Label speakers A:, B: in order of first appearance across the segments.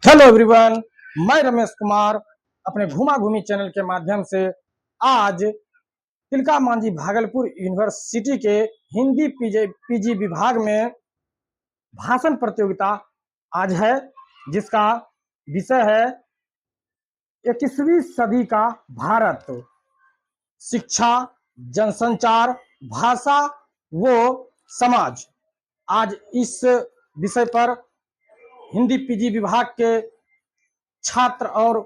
A: Hello everyone, मैं रमेश कुमार अपने घुमा घूमी चैनल के माध्यम से आज तिलका मांझी भागलपुर यूनिवर्सिटी के हिंदी पीजी विभाग में भाषण प्रतियोगिता आज है, जिसका विषय है 21वीं सदी का भारत, शिक्षा, जनसंचार, भाषा व समाज। आज इस विषय पर हिंदी पीजी विभाग के छात्र और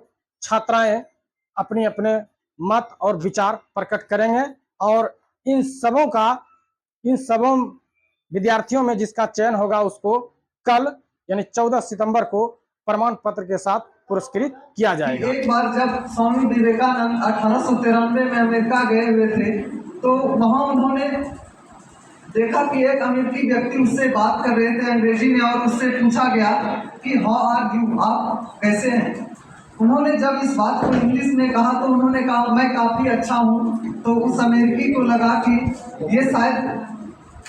A: छात्राएं अपने अपने मत और विचार प्रकट करेंगे और इन सबों विद्यार्थियों में जिसका चयन होगा उसको कल यानी 14 सितंबर को प्रमाण पत्र के साथ पुरस्कृत किया जाएगा।
B: एक बार जब स्वामी विवेकानंद 1893 में अमेरिका गए हुए थे तो वहां उन्होंने देखा कि एक अमेरिकी व्यक्ति उससे बात कर रहे थे अंग्रेजी में और उससे पूछा गया कि हाउ आर यू, आप कैसे हैं। उन्होंने जब इस बात को इंग्लिश में कहा तो उन्होंने कहा मैं काफ़ी अच्छा हूँ। तो उस अमेरिकी को लगा कि ये शायद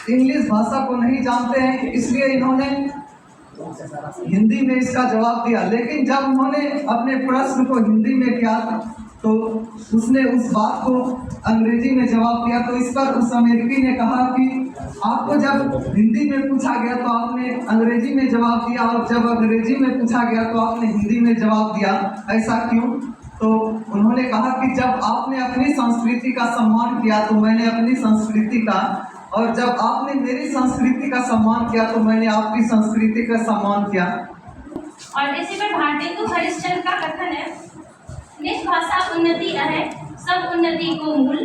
B: इंग्लिश भाषा को नहीं जानते हैं, इसलिए इन्होंने हिंदी में इसका जवाब दिया। लेकिन जब उन्होंने अपने प्रश्न को हिंदी में किया तो उसने उस बात को अंग्रेजी में जवाब दिया। तो इस पर उस अमेरिकी ने कहा कि आपको जब हिंदी में पूछा गया तो आपने अंग्रेजी में जवाब दिया और जब अंग्रेजी में पूछा गया तो आपने हिंदी में जवाब दिया, ऐसा क्यों? तो उन्होंने कहा कि जब आपने अपनी संस्कृति का सम्मान किया तो मैंने अपनी संस्कृति का, और जब आपने मेरी संस्कृति का सम्मान किया तो मैंने आपकी संस्कृति का सम्मान किया।
C: और इसी पर भारतेंदु हरिश्चंद्र का कथन है, निज भाषा उन्नति है, सब उन्नति को मूल,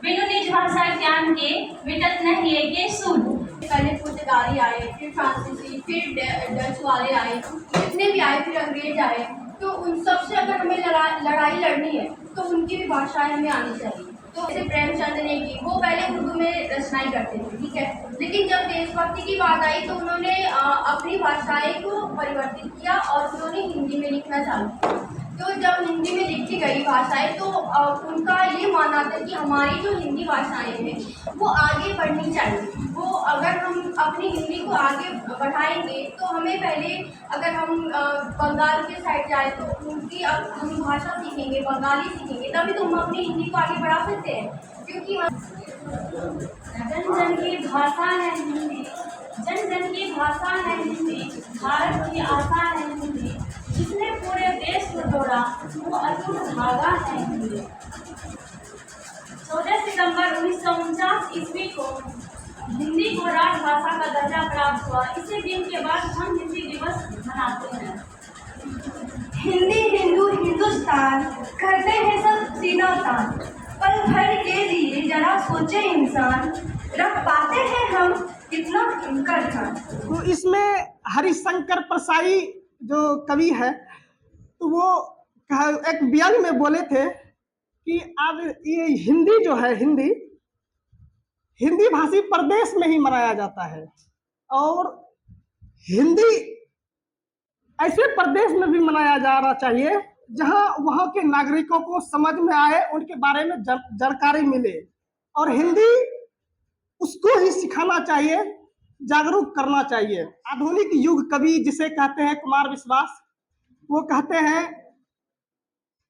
C: बिनु निज भाषा ज्ञान के मिटत नहीं है के सूल।
D: पहले पुर्तगाली आए, फिर फ्रांसीसी, फिर डच वाले आए, जितने भी आए, फिर अंग्रेज आए। तो उन सबसे अगर हमें लड़ाई लड़नी है तो उनकी भी भाषाएं हमें आनी चाहिए। तो जैसे प्रेमचंद ने की, वो पहले उर्दू में रचनाएं करते थे, ठीक है, लेकिन जब देशभक्ति की बात आई तो उन्होंने अपनी भाषाएं को परिवर्तित किया और उन्होंने हिंदी में लिखना चालू किया। तो जब हिंदी में लिखी गई भाषाएं तो उनका ये मानना था कि हमारी जो हिंदी भाषाएं हैं वो आगे बढ़नी चाहिए। वो अगर हम अपनी हिंदी को आगे बढ़ाएंगे तो हमें पहले, अगर हम बंगाल के साइड जाए तो उनकी हम भाषा सीखेंगे, बंगाली सीखेंगे, तभी तो हम अपनी हिंदी को आगे बढ़ा सकते हैं। क्योंकि
C: जन जन की भाषा है हिंदी, जन जन की भाषा है हिंदी, भारत की आशा है हिंदी, जिसने पूरे देश को जोड़ा वो अटूट धागा है हिंदी। 14 सितंबर 1949 ईस्वी को हिंदी को राजभाषा का दर्जा प्राप्त हुआ। इसी दिन के बाद हम हिंदी दिवस मनाते हैं।
D: हिंदी हिंदू हिंदुस्तान करते हैं सब सीना तान, पल भर के लिए जरा सोचे इंसान, रख पाते हैं हम कितना इनका ध्यान।
E: तो इसमें हरिशंकर परसाई जो कवि है तो वो एक बयान में बोले थे कि अब ये हिंदी जो है, हिंदी भाषी प्रदेश में ही मनाया जाता है और हिंदी ऐसे प्रदेश में भी मनाया जाना चाहिए जहां वहां के नागरिकों को समझ में आए, उनके बारे में जानकारी मिले, और हिंदी उसको ही सिखाना चाहिए, जागरूक करना चाहिए। आधुनिक युग कवि जिसे कहते हैं कुमार विश्वास, वो कहते हैं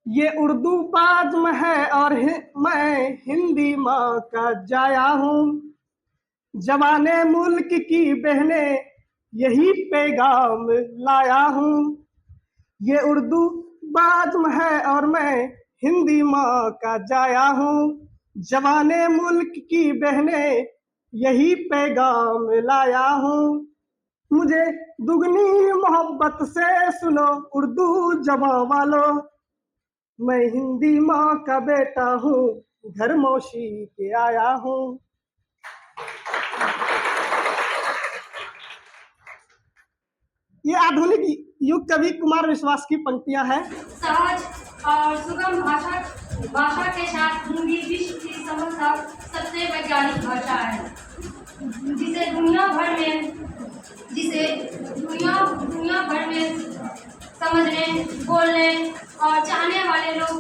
E: ये उर्दू बाज में है और मैं हिंदी माँ का जाया हूँ, जवाने मुल्क की बहने यही पैगाम लाया हूँ। ये उर्दू बाज में है और मैं हिंदी माँ का जाया हूँ, जवाने मुल्क की बहने यही पैगाम लाया हूँ। मुझे दुगनी मोहब्बत से सुनो उर्दू जवां वालों, मैं हिंदी माँ का बेटा हूँ, घर मौसी के आया हूँ। ये आधुनिक युग कवि कुमार विश्वास की पंक्तियां हैं।
C: सहज और सुगम भाषा के साथ हिंदी विश्व की समझता सबसे वैज्ञानिक भाषा है, जिसे दुनिया भर में समझने, बोलने और चाहने वाले लोग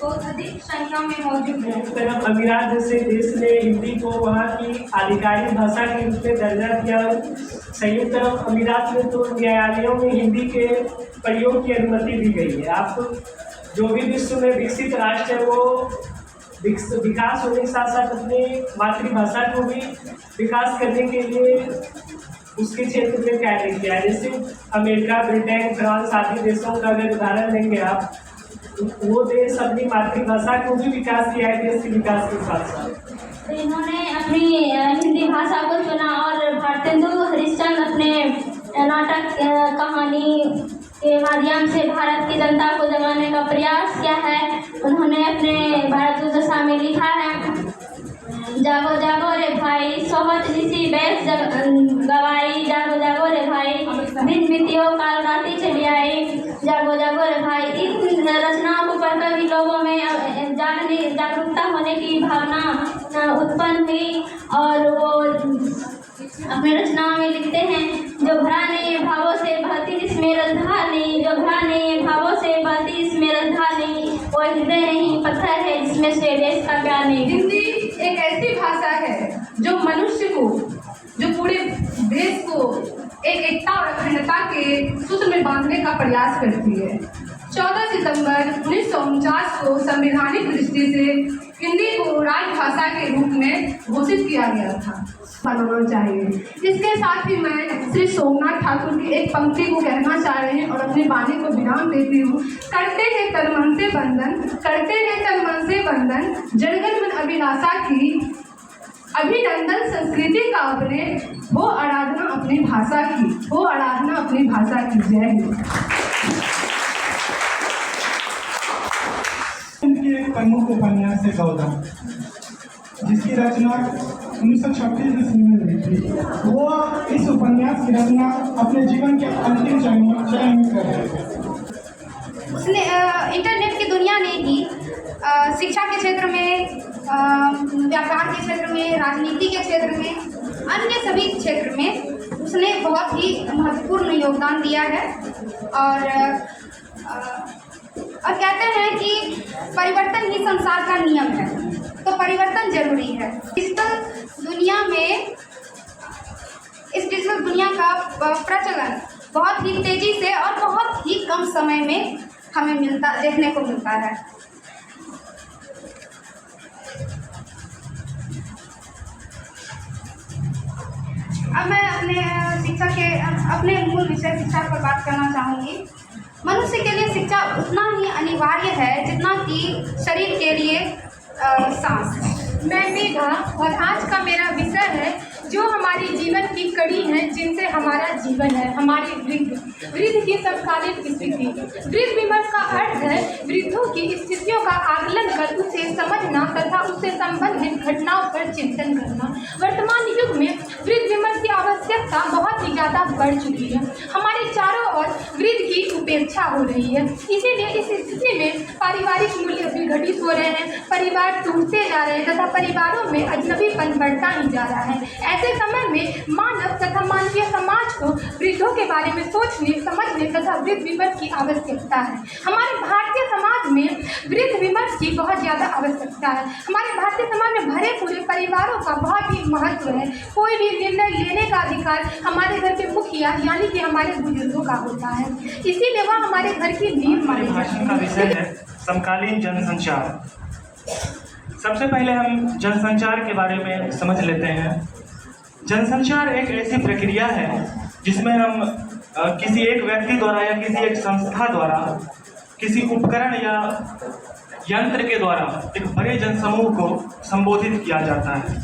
C: बहुत अधिक संख्या में मौजूद है।
F: इस तरफ अमीरात जैसे देश ने हिंदी को वहाँ की आधिकारिक भाषा के रूप में दर्जा दिया। संयुक्त अरब अमीरात में तो न्यायालयों में हिंदी के प्रयोग की अनुमति दी गई है। आप जो भी विश्व में विकसित राष्ट्र है वो विकास होने के साथ साथ अपनी मातृभाषा को भी विकास करने के लिए उसके क्षेत्र में कार्य किया है। जैसे अमेरिका, ब्रिटेन, फ्रांस आदि देशों का अगर उदाहरण लेंगे आप, वो देश अपनी मातृभाषा को भी विकास किया है देश के विकास के साथ साथ।
C: इन्होंने अपनी हिंदी भाषा को चुना और भारतेंदु हरिश्चंद्र अपने नाटक कहानी के माध्यम से भारत की जनता को जगाने का प्रयास किया है। उन्होंने अपने भारत दुर्दशा में लिखा है, जागो जागो रे भाई सोहत ऋषि बैस गवाई, जागो जागो रे भाई दिन बीतियो काल राति चली आई, जागो जागो रे भाई। इन रचनाओं को पढ़कर भी लोगों में जागरूकता होने की भावना उत्पन्न हुई और वो अपने रचनाओं में लिखते हैं, जो भरा नहीं भावों से बहती इसमें रसधार नहीं, जो भरा नहीं भावों से बहती इसमें रसधार नहीं, वो हृदय नहीं पत्थर है जिसमें से देश का प्यार नहीं।
G: हिंदी एक ऐसी भाषा है जो मनुष्य को, जो पूरे देश को एक एकता और अखंडता के सूत्र में बांधने का प्रयास करती है। 14 सितंबर 1949 को संवैधानिक दृष्टि से हिंदी को राजभाषा के रूप में घोषित किया गया था। बनाना चाहिए। इसके साथ ही मैं श्री सोमनाथ ठाकुर की एक पंक्ति को कहना चाह रहे हैं और अपनी वाणी को विराम देती हूँ। करते हैं तन मन से बंधन, करते हैं तन मन से बंधन, जड़गन मन अभिलाषा की, अभिनंदन संस्कृति का अपने, हो आराधना अपनी भाषा की, हो आराधना अपनी भाषा की। जय हिंद।
H: उनकी एक प्रमुख उपन्यास है गौतम, जिसकी रचना 1936 ईस्वी में हुई थी। वो इस उपन्यास की रचना अपने जीवन के अंतिम चरण में कर रहे थे।
D: उसने इंटरनेट की दुनिया ने ही शिक्षा के क्षेत्र में, व्यापार के क्षेत्र में, राजनीति के क्षेत्र में, अन्य सभी क्षेत्र में उसने बहुत ही महत्वपूर्ण योगदान दिया है। और कहते हैं कि परिवर्तन ही संसार का नियम है, तो परिवर्तन जरूरी है। डिजिटल दुनिया में, इस डिजिटल दुनिया का प्रचलन बहुत ही तेजी से और बहुत ही कम समय में हमें देखने को मिलता है। अब मैं अपने मूल विषय शिक्षा पर बात करना चाहूँगी। मनुष्य के लिए शिक्षा उतना ही अनिवार्य है जितना कि शरीर के लिए सांस।
G: मैं मेघा और आज का मेरा विषय है जो हमारी जीवन की कड़ी है, जिनसे हमारा जीवन है, हमारी वृद्ध की समकालीन स्थिति। वृद्ध विमर्श का अर्थ है वृद्धों की स्थितियों का आकलन कर उसे समझना तथा उससे संबंधित घटनाओं पर चिंतन करना। वर्तमान युग में वृद्ध विमर्श की आवश्यकता बहुत ही ज़्यादा बढ़ चुकी है। हमारे चारों ओर वृद्ध की उपेक्षा हो रही है, इसीलिए इस स्थिति में पारिवारिक मूल्य विघटित हो रहे हैं, परिवार टूटते जा रहे हैं तथा परिवारों में अजनबीपन बढ़ता ही जा रहा है। ऐसे समय में मानव तथा मानवीय समाज को वृद्धों के बारे में सोचने, समझने तथा वृद्ध विमर्श की आवश्यकता है। हमारे भारतीय समाज में वृद्ध विमर्श की बहुत ज़्यादा आवश्यकता है। हमारे भारतीय समाज में भरे पूरे परिवारों का बहुत ही महत्व है। कोई भी निर्णय लेने का अधिकार हमारे घर के मुखिया यानी कि हमारे बुजुर्गों का होता है, इसीलिए वह हमारे घर की नींव मानी जाती है।
F: का विषय है समकालीन जनसंचार। सबसे पहले हम जनसंचार के बारे में समझ लेते हैं। जनसंचार एक ऐसी प्रक्रिया है जिसमें हम किसी एक व्यक्ति द्वारा या किसी एक संस्था द्वारा किसी उपकरण या यंत्र के द्वारा एक बड़े जनसमूह को संबोधित किया जाता है।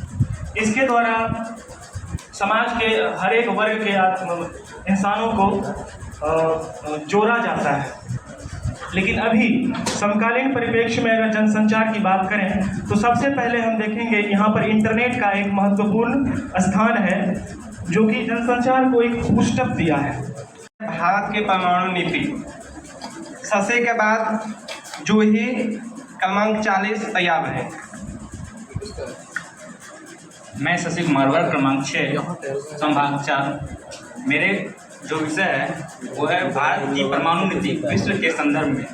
F: इसके द्वारा समाज के हर एक वर्ग के इंसानों को जोड़ा जाता है। लेकिन अभी समकालीन परिप्रेक्ष्य में अगर जनसंचार की बात करें तो सबसे पहले हम देखेंगे यहाँ पर इंटरनेट का एक महत्वपूर्ण स्थान है जो कि जनसंचार को एक पुष्टप दिया है।
I: भारत की परमाणु नीति ससे के बाद जूही क्रमांक 40 तैयार है।
J: मैं शशि कुमार, वर्ग क्रमांक 6 संभाग 4। मेरे जो विषय है वो है भारत की परमाणु नीति विश्व के संदर्भ में।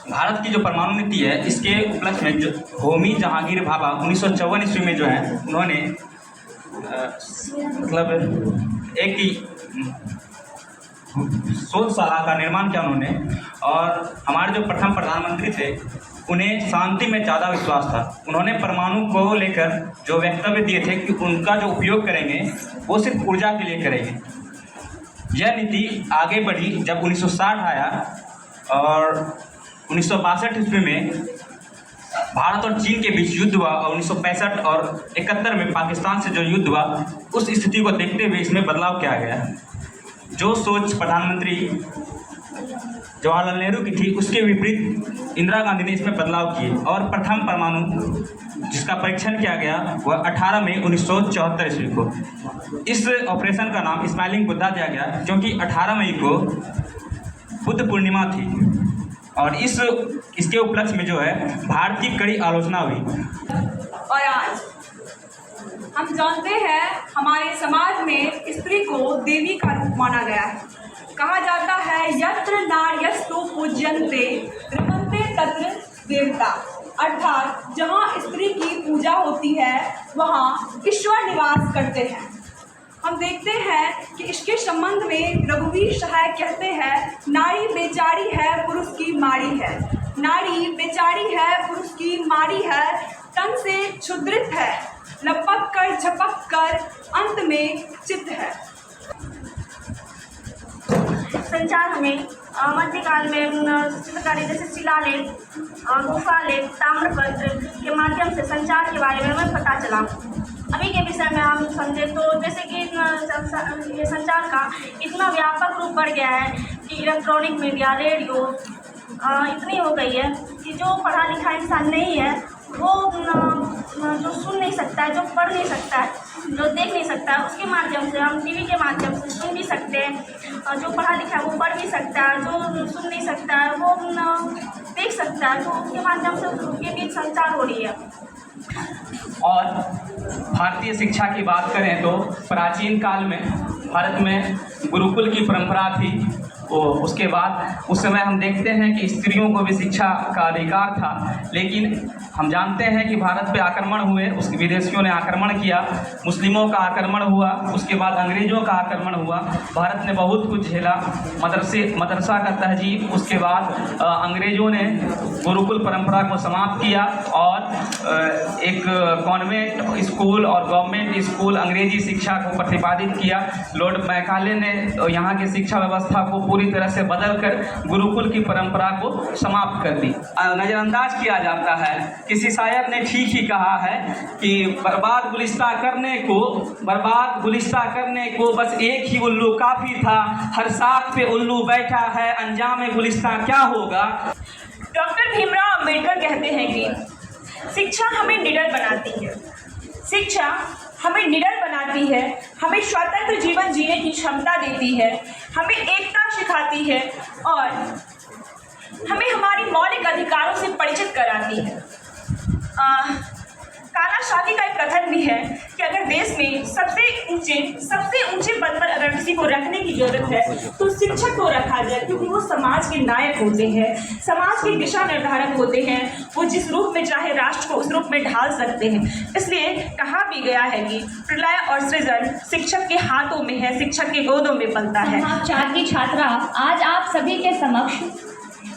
J: भारत की जो परमाणु नीति है, इसके उपलक्ष्य में जो होमी जहांगीर भाभा 1954 ईस्वी में जो है उन्होंने मतलब एक शोधशाला का निर्माण किया उन्होंने। और हमारे जो प्रथम प्रधानमंत्री थे उन्हें शांति में ज़्यादा विश्वास था। उन्होंने परमाणु को लेकर जो वक्तव्य दिए थे कि उनका जो उपयोग करेंगे वो सिर्फ ऊर्जा के लिए करेंगे। यह नीति आगे बढ़ी जब 1960 आया और 1962 ईस्वी में भारत और चीन के बीच युद्ध हुआ और 1965 और 71 में पाकिस्तान से जो युद्ध हुआ, उस स्थिति को देखते हुए इसमें बदलाव किया गया। जो सोच प्रधानमंत्री जवाहरलाल नेहरू की थी उसके विपरीत इंदिरा गांधी ने इसमें बदलाव किए और प्रथम परमाणु जिसका परीक्षण किया गया वह 18 मई 1974 ईस्वी को। इस ऑपरेशन का नाम स्माइलिंग बुद्धा दिया गया क्योंकि 18 मई को बुद्ध पूर्णिमा थी और इसके उपलक्ष्य में जो है भारत की कड़ी आलोचना हुई।
K: और आज हम जानते हैं हमारे समाज में स्त्री को देवी का रूप माना गया है। कहा जाता है यत्र नार्यस्तु पूज्यन्ते रमन्ते तत्र देवता, अर्थात जहाँ स्त्री की पूजा होती है वहाँ ईश्वर निवास करते हैं। हम देखते हैं कि इसके संबंध में रघुवीर सहाय कहते हैं नारी बेचारी है पुरुष की मारी है, नारी बेचारी है पुरुष की मारी है, तन से क्षुद्रित है, लपक कर झपक कर अंत में चित्त है।
C: संचार हमें मध्यकाल में चित्रकारी जैसे शिलालेख, गुफालेख, ताम्रपत्र के माध्यम से संचार के बारे में हमें पता चला। अभी के विषय में हम समझे तो जैसे कि ये संचार का इतना व्यापक रूप बढ़ गया है कि इलेक्ट्रॉनिक मीडिया, रेडियो इतनी हो गई है कि जो पढ़ा लिखा इंसान नहीं है वो जो सुन नहीं सकता है, जो पढ़ नहीं सकता है, जो देख नहीं सकता है, उसके माध्यम से हम टीवी के माध्यम से सुन भी सकते हैं। जो पढ़ा लिखा है वो पढ़ भी सकता है, जो सुन नहीं सकता है वो देख सकता है, तो उसके माध्यम से उनके बीच संचार हो रही है।
J: और भारतीय शिक्षा की बात करें तो प्राचीन काल में भारत में गुरुकुल की परंपरा थी। उसके बाद उस समय हम देखते हैं कि स्त्रियों को भी शिक्षा का अधिकार था, लेकिन हम जानते हैं कि भारत पे आक्रमण हुए, उसके विदेशियों ने आक्रमण किया, मुस्लिमों का आक्रमण हुआ, उसके बाद अंग्रेज़ों का आक्रमण हुआ, भारत ने बहुत कुछ झेला, मदरसा का तहजीब, उसके बाद अंग्रेज़ों ने गुरुकुल परंपरा को समाप्त किया और एक कॉन्वेंट स्कूल और गवर्नमेंट स्कूल अंग्रेजी शिक्षा को प्रतिपादित किया। लॉर्ड मैकाले ने यहाँ की शिक्षा व्यवस्था को पूरी तरह से बदलकर गुरुकुल की परंपरा को समाप्त कर दी। नज़रअंदाज किया जाता है, किसी शायर ने ठीक ही कहा है कि बर्बाद गुलिस्ता करने को बस एक ही उल्लू काफ़ी था, हर साथ पे उल्लू बैठा है, अंजाम गुलिस्ता क्या होगा।
K: डॉक्टर भीमराव अंबेडकर कहते हैं कि शिक्षा हमें निडर बनाती है, शिक्षा हमें निडर बनाती है, हमें स्वतंत्र जीवन जीने की क्षमता देती है, हमें एकता सिखाती है और हमें हमारी मौलिक अधिकारों से परिचित कराती है। काला शादी का एक कथन भी है कि अगर देश में सबसे ऊंचे पद पर अगर किसी को रखने की जरूरत है तो शिक्षक को रखा जाए, क्योंकि वो समाज के नायक होते हैं, समाज के दिशा निर्धारक होते हैं, वो जिस रूप में चाहे राष्ट्र को उस रूप में ढाल सकते हैं। इसलिए कहा भी गया है कि प्रलय और सृजन शिक्षक के हाथों में है, शिक्षक के गोदों में पलता है।
L: चार की छात्रा आज आप सभी के समक्ष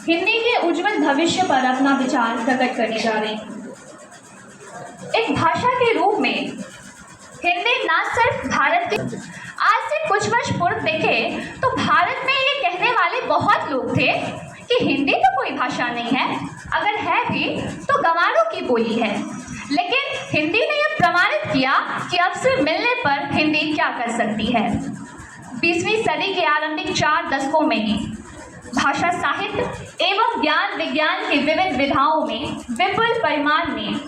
L: हिंदी के उज्जवल भविष्य पर अपना विचार प्रकट करने जा रही हैं। एक भाषा के रूप में हिंदी न सिर्फ भारत के, आज से कुछ वर्ष पूर्व देखें तो भारत में ये कहने वाले बहुत लोग थे कि हिंदी तो कोई भाषा नहीं है, अगर है भी तो गंवारों की बोली है। लेकिन हिंदी ने यह प्रमाणित किया कि अवसर मिलने पर हिंदी क्या कर सकती है। 20वीं सदी के आरंभिक 4 दशकों में ही भाषा साहित्य एवं ज्ञान विज्ञान की विविध विधाओं में विपुल परिमाण में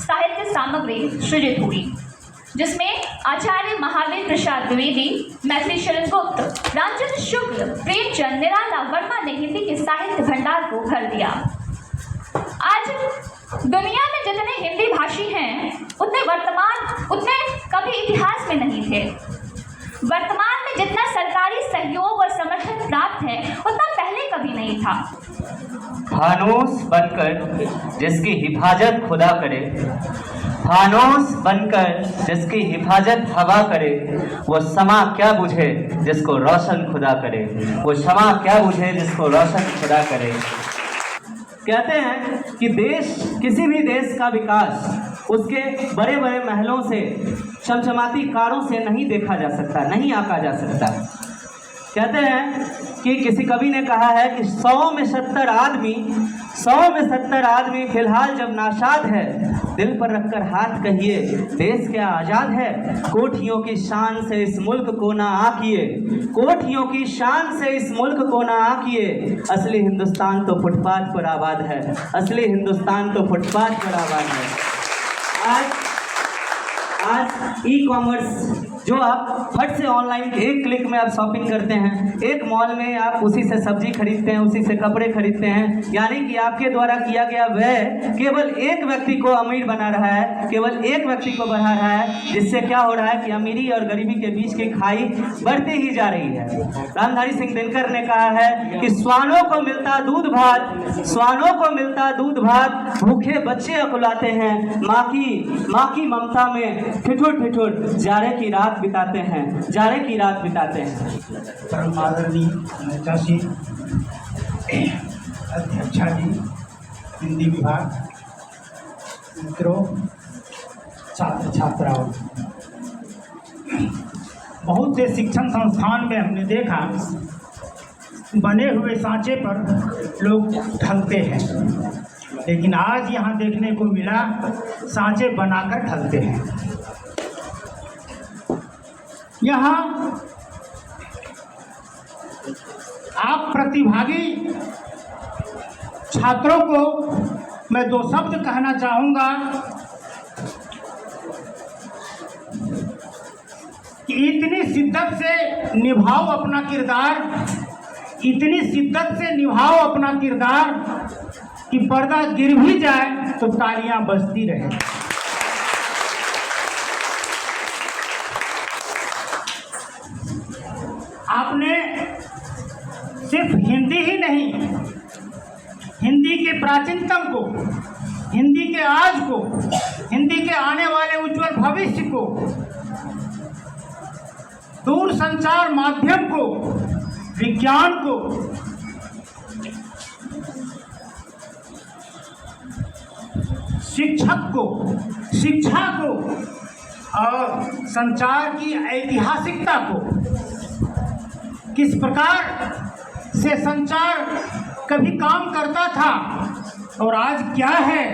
L: साहित्य सामग्री सृजित हुई, जिसमें आचार्य महावीर प्रसाद द्विवेदी, मैथिली शरण गुप्त, रामचंद्र शुक्ल, प्रेमचंद, निराला वर्मा ने हिंदी के साहित्य भंडार को भर दिया। आज दुनिया में जितने हिंदी भाषी हैं उतने कभी इतिहास में नहीं थे। वर्तमान में जितना सरकारी सहयोग और समर्थन प्राप्त है उतना पहले कभी नहीं था।
J: फानूस बनकर जिसकी हिफाजत खुदा करे, फानूस बनकर जिसकी हिफाजत हवा करे, वो समा क्या बुझे जिसको रोशन खुदा करे, वो समा क्या बुझे जिसको रोशन खुदा करे। कहते हैं कि देश, किसी भी देश का विकास उसके बड़े बड़े महलों से, चमचमाती कारों से नहीं देखा जा सकता, नहीं आंका जा सकता। कहते हैं कि किसी कवि ने कहा है कि 100 में 70 आदमी फिलहाल जब नाशाद है, दिल पर रखकर हाथ कहिए देश क्या आज़ाद है। कोठियों की शान से इस मुल्क को ना आकिए, कोठियों की शान से इस मुल्क को ना आकिए, असली हिंदुस्तान तो फुटपाथ पर आबाद है, असली हिंदुस्तान तो फुटपाथ पर आबाद है। आज ई कॉमर्स जो आप फट से ऑनलाइन एक क्लिक में आप शॉपिंग करते हैं, एक मॉल में आप उसी से सब्जी खरीदते हैं, उसी से कपड़े खरीदते हैं, यानी कि आपके द्वारा किया गया व्यय केवल एक व्यक्ति को अमीर बना रहा है, केवल एक व्यक्ति को बढ़ा रहा है, जिससे क्या हो रहा है कि अमीरी और गरीबी के बीच की खाई बढ़ती ही जा रही है। रामधारी सिंह दिनकर ने कहा है कि स्वानों को मिलता दूध भात, स्वानों को मिलता दूध भात, भूखे बच्चे अकुलाते हैं, माँ की ममता में ठिठुर ठिठुर जाड़े की रात बिताते हैं, जाड़े की रात बिताते हैं।
H: परम आदरणीय नेता जी, अध्यक्षा जी, हिंदी विभाग, मित्रों, छात्र छात्राओं, बहुत से शिक्षण संस्थान में हमने देखा बने हुए सांचे पर लोग ढलते हैं, लेकिन आज यहाँ देखने को मिला सांचे बनाकर ढलते हैं। यहाँ आप प्रतिभागी छात्रों को मैं 2 शब्द कहना चाहूँगा कि इतनी शिद्दत से निभाओ अपना किरदार, इतनी शिद्दत से निभाओ अपना किरदार कि पर्दा गिर भी जाए तो तालियां बजती रहे। आपने सिर्फ हिंदी ही नहीं, हिंदी के प्राचीनतम को, हिंदी के आज को, हिंदी के आने वाले उज्जवल भविष्य को, दूर संचार माध्यम को, विज्ञान को, शिक्षक को, शिक्षा को और संचार की ऐतिहासिकता को, किस प्रकार से संचार कभी काम करता था और आज क्या है,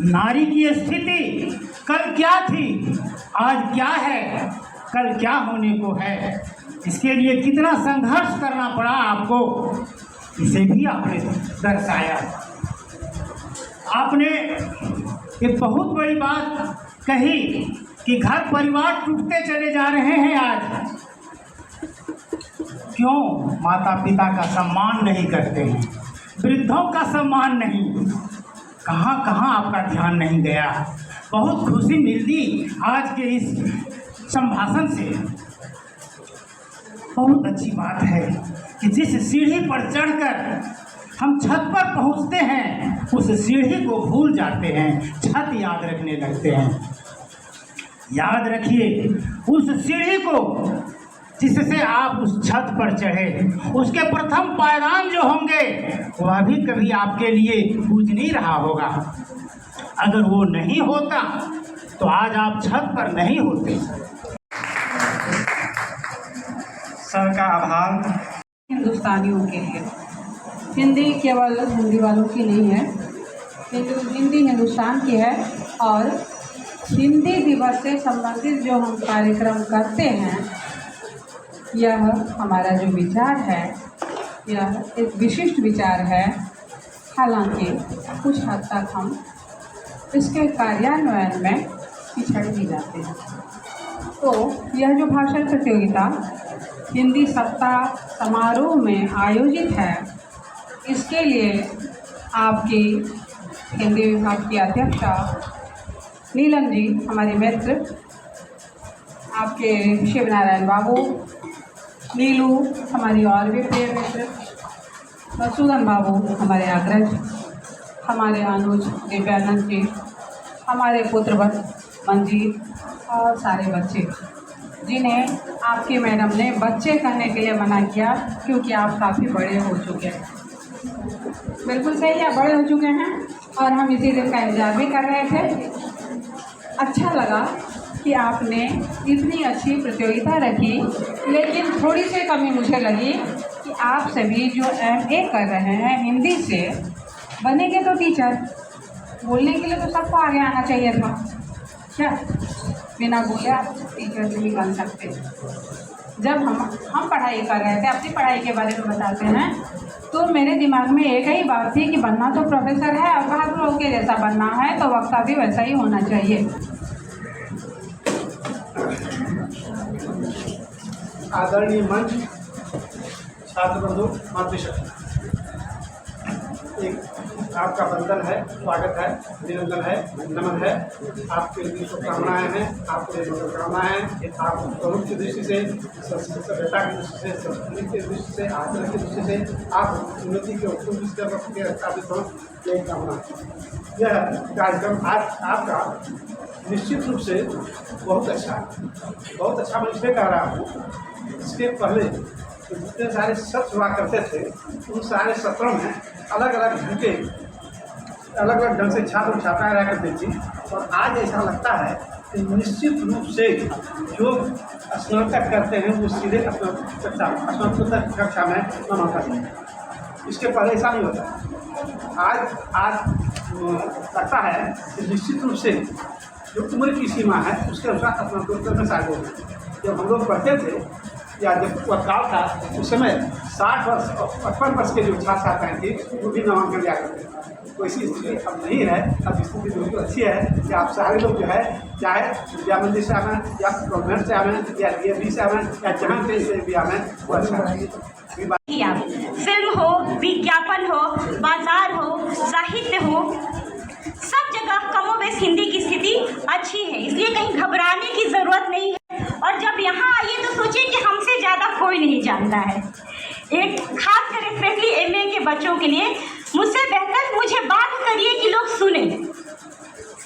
H: नारी की स्थिति कल क्या थी, आज क्या है, कल क्या होने को है, इसके लिए कितना संघर्ष करना पड़ा आपको, इसे भी आपने दर्शाया। आपने एक बहुत बड़ी बात कही कि घर परिवार टूटते चले जा रहे हैं आज। क्यों माता पिता का सम्मान नहीं करते हैं, वृद्धों का सम्मान नहीं, कहाँ कहाँ आपका ध्यान नहीं गया। बहुत खुशी मिलती आज के इस संभाषण से। बहुत अच्छी बात है कि जिस सीढ़ी पर चढ़कर हम छत पर पहुँचते हैं, उस सीढ़ी को भूल जाते हैं, छत याद रखने लगते हैं। याद रखिए उस सीढ़ी को जिससे आप उस छत पर चढ़े, उसके प्रथम पायदान जो होंगे वह भी कभी आपके लिए पूज नहीं रहा होगा। अगर वो नहीं होता तो आज आप छत पर नहीं होते।
I: सर का आभार।
M: हिंदुस्तानियों के लिए हिंदी केवल हिंदी वालों की नहीं है, हिंदी हिंदुस्तान की है। और हिंदी दिवस से संबंधित जो हम कार्यक्रम करते हैं, यह हमारा जो विचार है, यह एक विशिष्ट विचार है। हालांकि कुछ हद तक हम इसके कार्यान्वयन में पिछड़ भी जाते हैं। तो यह जो भाषण प्रतियोगिता हिंदी सप्ताह समारोह में आयोजित है, इसके लिए आपकी हिंदी विभाग की अध्यक्षा नीलम जी, हमारे मित्र, आपके शिवनारायण बाबू, नीलू, हमारी और भी प्रिय मित्र, मधुसूदन बाबू हमारे अग्रज, हमारे अनुज दिव्यानंद जी, हमारे पुत्रवत मंजीत और सारे बच्चे, जिन्हें आपकी मैडम ने बच्चे कहने के लिए मना किया क्योंकि आप काफ़ी बड़े हो चुके हैं। बिल्कुल सही है, बड़े हो चुके हैं और हम इसी दिन का इंतजार भी कर रहे थे। अच्छा लगा कि आपने इतनी अच्छी प्रतियोगिता रखी, लेकिन थोड़ी सी कमी मुझे लगी कि आप सभी जो MA कर रहे हैं हिंदी से, बनेंगे तो टीचर, बोलने के लिए तो सबको आगे आना चाहिए था। क्या बिना बोले आप टीचर नहीं बन सकते? जब हम पढ़ाई कर रहे थे, अपनी पढ़ाई के बारे में बताते हैं, तो मेरे दिमाग में एक ही बात थी कि बनना तो प्रोफेसर है, अब बाहर लोगों के जैसा बनना है तो वक्त का भी वैसा ही होना चाहिए।
H: आदरणीय मंच, छात्र बंधु, मातृशक्ति, एक आपका वंदन है, स्वागत है, अभिनंदन है, नमन है। आपके लिए शुभकामनाएं हैं, आपके लिए मनोकामनाएं हैं। आप स्वरूप की दृष्टि से, सभ्यता की दृष्टि से, संस्कृति की दृष्टि से, आचरण की दृष्टि से आप उन्नति के उत्तम स्थापित हों, यही कामना। यह कार्यक्रम आज आपका निश्चित रूप से बहुत अच्छा मैं इसलिए कह रहा हूँ, इसके पहले जितने सारे सत्र हुआ करते थे उन सारे सत्रों में अलग अलग ढंग से छात्र छात्राएं रह करती थी, और आज ऐसा लगता है कि निश्चित रूप से जो स्नातक करते हैं वो सीधे स्नातकोत्तर कक्षा में नामांकन हैं। इसके पहले ऐसा नहीं होता। आज लगता है कि निश्चित रूप से जो उम्र की सीमा है उसके अनुसार स्नातकोत्तर में शायद होगा। जब हम लोग पढ़ते थे या जब वह काल था उस समय 60 वर्ष और 55 वर्ष के जो छात्र छात्राएँ थी वो भी नामांकन लिया करते थे। वैसी स्थिति अब नहीं है। अब स्थिति बिल्कुल अच्छी है कि आप सारे लोग जो है, चाहे विद्या मंदिर से आवें या गवर्नमेंट से आवें या DAV से आवें या जहाँ कहीं से भी आवें, वो अच्छा है।
N: फिल्म हो, विज्ञापन हो, बाजार हो, साहित्य हो, सब जगह कमोबेश हिंदी की स्थिति अच्छी है, इसलिए कहीं घबराने की ज़रूरत नहीं है। और जब यहाँ आइए तो सोचिए कि हमसे ज़्यादा कोई नहीं जानता है। एक खास कर स्पेशली MA के बच्चों के लिए मुझसे बेहतर मुझे बात करिए कि लोग सुने,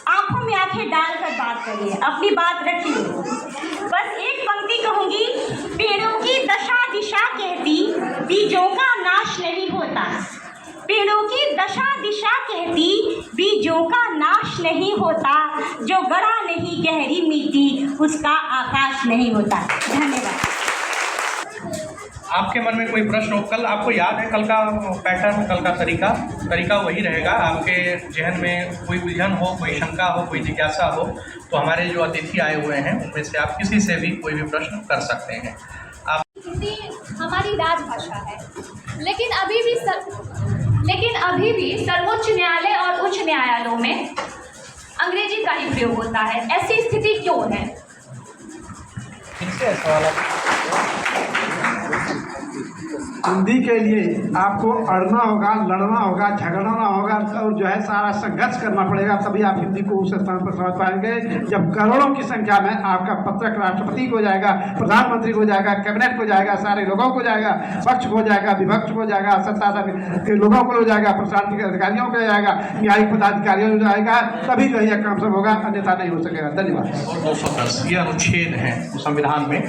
N: आंखों में आंखें डालकर बात करिए, अपनी बात रखिए। बस एक पंक्ति कहूँगी, पेड़ों की दशा दिशा कहती बीजों का नाश नहीं होता। पेड़ों की दशा दिशा कहती बीजों का नाश नहीं होता, जो गड़ा नहीं गहरी मिट्टी उसका आकाश नहीं होता। धन्यवाद।
F: आपके मन में कोई प्रश्न हो, कल आपको याद है कल का पैटर्न, कल का तरीका वही रहेगा। आपके जहन में कोई उलझन हो, कोई शंका हो, कोई जिज्ञासा हो, तो हमारे जो अतिथि आए हुए हैं उनमें से आप किसी से भी कोई भी प्रश्न कर सकते हैं। आप
L: हिंदी हमारी राजभाषा है, लेकिन अभी भी सर्वोच्च न्यायालय और उच्च न्यायालयों में अंग्रेजी का ही प्रयोग होता है। ऐसी स्थिति क्यों है?
H: हिंदी के लिए आपको अड़ना होगा, लड़ना होगा, झगड़ना होगा और जो है सारा संघर्ष करना पड़ेगा, तभी आप हिंदी को उस स्थान पर समझ पाएंगे जब करोड़ों की संख्या में आपका पत्रक राष्ट्रपति को जाएगा, प्रधानमंत्री को जाएगा, कैबिनेट को जाएगा, सारे लोगों को जाएगा, पक्ष को जाएगा, विपक्ष को जाएगा, सत्ताधार के लोगों को जाएगा, प्रशासनिक अधिकारियों को जाएगा, न्यायिक पदाधिकारियों को जाएगा, तभी जो यह काम सब होगा, अन्यथा नहीं हो सकेगा। धन्यवाद।
F: 210 ये अनुच्छेद है संविधान में,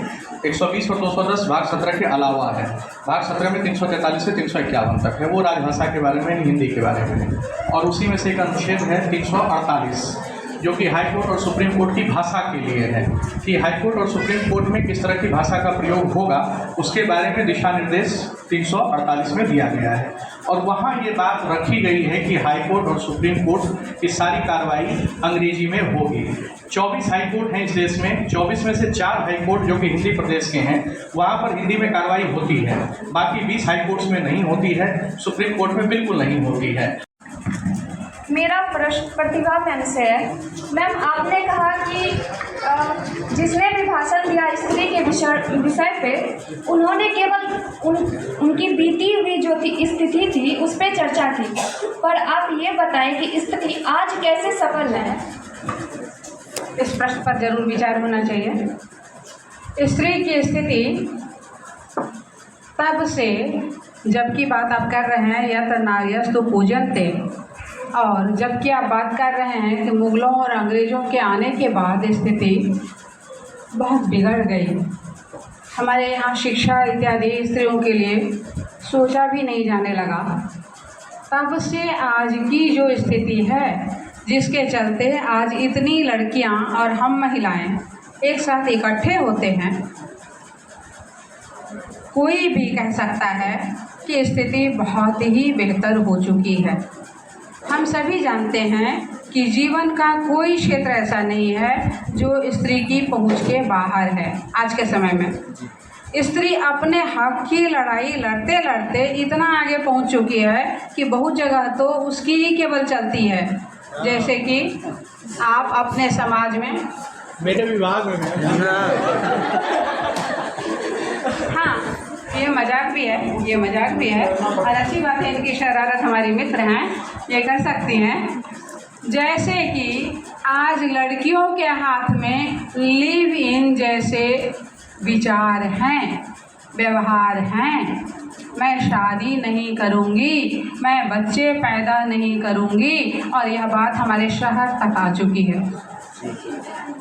F: 120 और 210 भाग 17 के अलावा है। भाग 17 में 343 से 351 तक है, वो राजभाषा के बारे में, हिंदी के बारे में है। और उसी में से एक अनुच्छेद है 348 जो कि हाई कोर्ट और सुप्रीम कोर्ट की भाषा के लिए है, कि हाई कोर्ट और सुप्रीम कोर्ट में किस तरह की भाषा का प्रयोग होगा उसके बारे में दिशा निर्देश 348 में दिया गया है। और वहाँ ये बात रखी गई है कि हाई कोर्ट और सुप्रीम कोर्ट की सारी कार्रवाई अंग्रेजी में होगी। 24 हाई कोर्ट हैं इस देश में, 24 में से 4 हाई कोर्ट जो कि हिंदी प्रदेश के हैं वहाँ पर हिंदी में कार्रवाई होती है, बाकी 20 हाई कोर्ट्स में नहीं होती है, सुप्रीम कोर्ट में बिल्कुल नहीं होती है।
L: मेरा प्रश्न प्रतिभा मैम से है। मैम, आपने कहा कि जिसने भी भाषण दिया स्त्री के विषय पे, उन्होंने केवल उनकी बीती हुई जो स्थिति थी उस पर चर्चा की, पर आप ये बताएं कि स्त्री आज कैसे सफल है?
M: इस प्रश्न पर जरूर विचार होना चाहिए। स्त्री की स्थिति तब से जब की बात आप कर रहे हैं यत्र नार्यस्तु पूज्यन्ते, और जबकि आप बात कर रहे हैं कि मुग़लों और अंग्रेज़ों के आने के बाद स्थिति बहुत बिगड़ गई। हमारे यहाँ शिक्षा इत्यादि स्त्रियों के लिए सोचा भी नहीं जाने लगा। तब से आज की जो स्थिति है, जिसके चलते आज इतनी लड़कियां और हम महिलाएं एक साथ इकट्ठे होते हैं, कोई भी कह सकता है कि स्थिति बहुत ही बेहतर हो चुकी है। हम सभी जानते हैं कि जीवन का कोई क्षेत्र ऐसा नहीं है जो स्त्री की पहुंच के बाहर है। आज के समय में स्त्री अपने हक की लड़ाई लड़ते लड़ते इतना आगे पहुंच चुकी है कि बहुत जगह तो उसकी ही केवल चलती है। जैसे कि आप अपने समाज में
H: मेरे विभाग में
M: हाँ, ये मजाक भी है, ये मजाक भी है, और अच्छी बात है इनकी शरारत हमारी मित्र हैं, ये कर सकती हैं। जैसे कि आज लड़कियों के हाथ में लिव इन जैसे विचार हैं, व्यवहार हैं। मैं शादी नहीं करूंगी, मैं बच्चे पैदा नहीं करूंगी, और यह बात हमारे शहर तक आ चुकी है।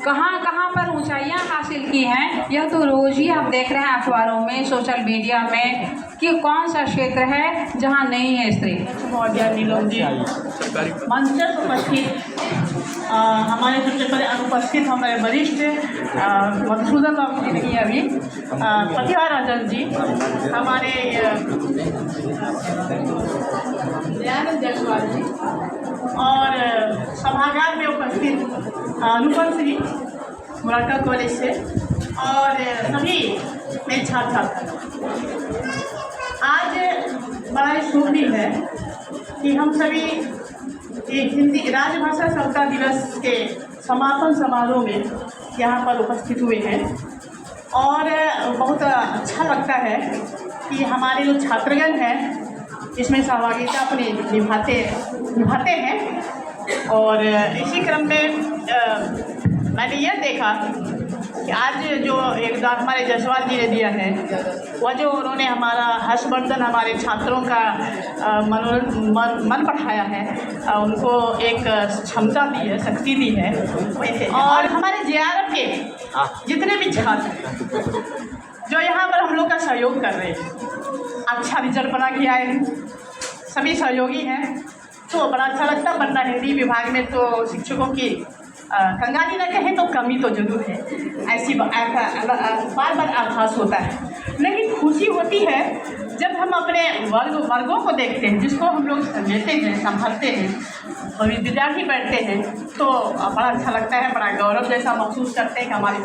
M: कहाँ कहाँ पर ऊंचाइयाँ हासिल की हैं, यह तो रोज़ ही आप देख रहे हैं अखबारों में, सोशल मीडिया में, कि कौन सा क्षेत्र है जहाँ नहीं है स्त्री।
O: मंच पर उपस्थित हमारे सबसे पहले अनुपस्थित हमारे वरिष्ठ मधुसूदन बाबू जी नहीं है अभी, प्रतिभा राजन जी, हमारे दयानंद जायसवाल जी, और सभागार में उपस्थित अनुपम श्री मुरारका कॉलेज से, और सभी मेरे छात्र छात्रा। आज बड़ा शुभनी है कि हम सभी हिंदी राजभाषा सप्ताह दिवस के समापन समारोह में यहाँ पर उपस्थित हुए हैं, और बहुत अच्छा लगता है कि हमारे जो छात्रगण हैं इसमें सहभागिता अपनी निभाते हैं। और इसी क्रम में मैंने यह देखा कि आज जो योगदान हमारे जायसवाल जी ने दिया है, वह जो उन्होंने हमारा हर्षवर्धन हमारे छात्रों का मन बढ़ाया है, उनको एक क्षमता दी है, शक्ति दी है। और हमारे JRF के जितने भी छात्र जो यहाँ पर हम लोग का सहयोग कर रहे हैं, अच्छा रिजल्ट बना के आए हैं, सभी सहयोगी हैं, तो बड़ा अच्छा लगता। वरना हिंदी विभाग में तो शिक्षकों की कंगाली न कहें तो कमी तो जरूर है, ऐसी बार बार आभास होता है। लेकिन खुशी होती है जब हम अपने वर्गों को देखते हैं, जिसको हम लोग लेते हैं, संभालते हैं, और विद्यार्थी बैठते हैं, तो बड़ा अच्छा लगता है, बड़ा गौरव जैसा महसूस करते हैं कि हमारे